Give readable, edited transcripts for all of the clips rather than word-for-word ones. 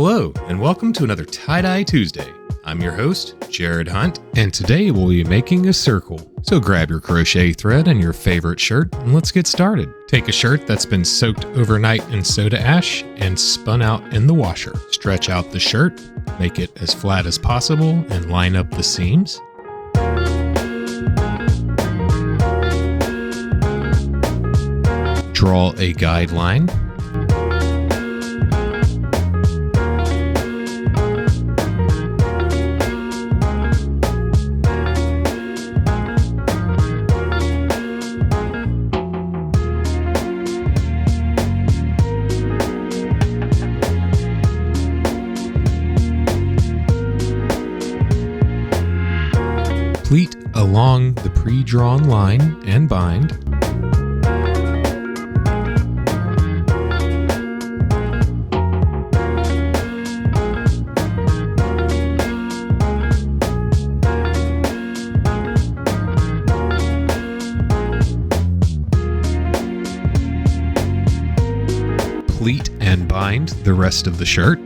Hello, and welcome to another Tie-Dye Tuesday. I'm your host, Jared Hunt, and today we'll be making a circle. So grab your crochet thread and your favorite shirt, and let's get started. Take a shirt that's been soaked overnight in soda ash and spun out in the washer. Stretch out the shirt, make it as flat as possible, and line up the seams. Draw a guideline. Pleat along the pre-drawn line and bind. Pleat and bind the rest of the shirt.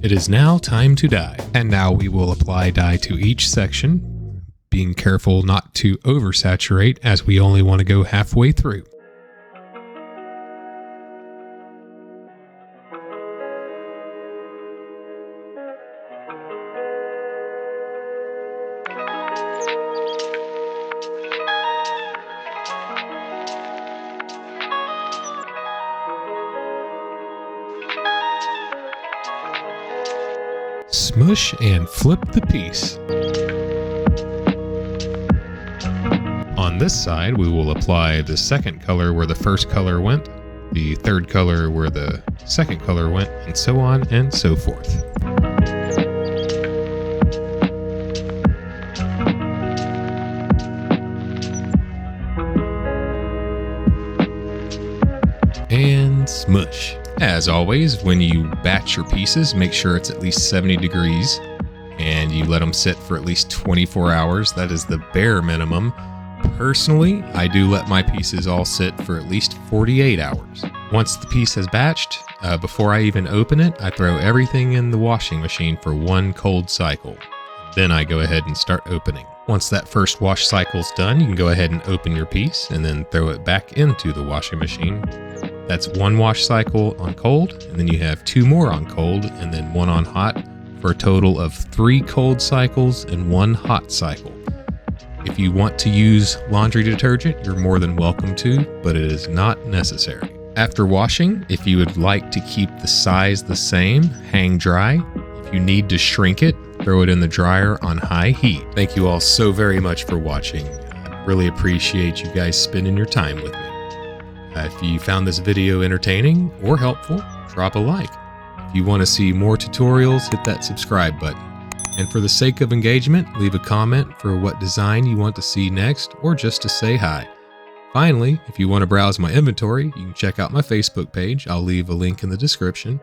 It is now time to dye, and now we will apply dye to each section, being careful not to oversaturate as we only want to go halfway through. Smush and flip the piece. On this side, we will apply the second color where the first color went, the third color where the second color went, and so on and so forth. And smush. As always, when you batch your pieces, make sure it's at least 70 degrees and you let them sit for at least 24 hours. That is the bare minimum. Personally, I do let my pieces all sit for at least 48 hours. Once the piece has batched, before I even open it, I throw everything in the washing machine for one cold cycle. Then I go ahead and start opening. Once that first wash cycle's done, you can go ahead and open your piece and then throw it back into the washing machine. That's one wash cycle on cold, and then you have two more on cold, and then one on hot, for a total of 3 cold cycles and 1 hot cycle. If you want to use laundry detergent, you're more than welcome to, but it is not necessary. After washing, if you would like to keep the size the same, hang dry. If you need to shrink it, throw it in the dryer on high heat. Thank you all so very much for watching. I really appreciate you guys spending your time with me. If you found this video entertaining or helpful, drop a like. If you want to see more tutorials, hit that subscribe button. And for the sake of engagement, leave a comment for what design you want to see next or just to say hi. Finally, if you want to browse my inventory, you can check out my Facebook page. I'll leave a link in the description.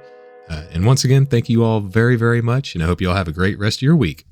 And once again, thank you all very, very much, and I hope you all have a great rest of your week.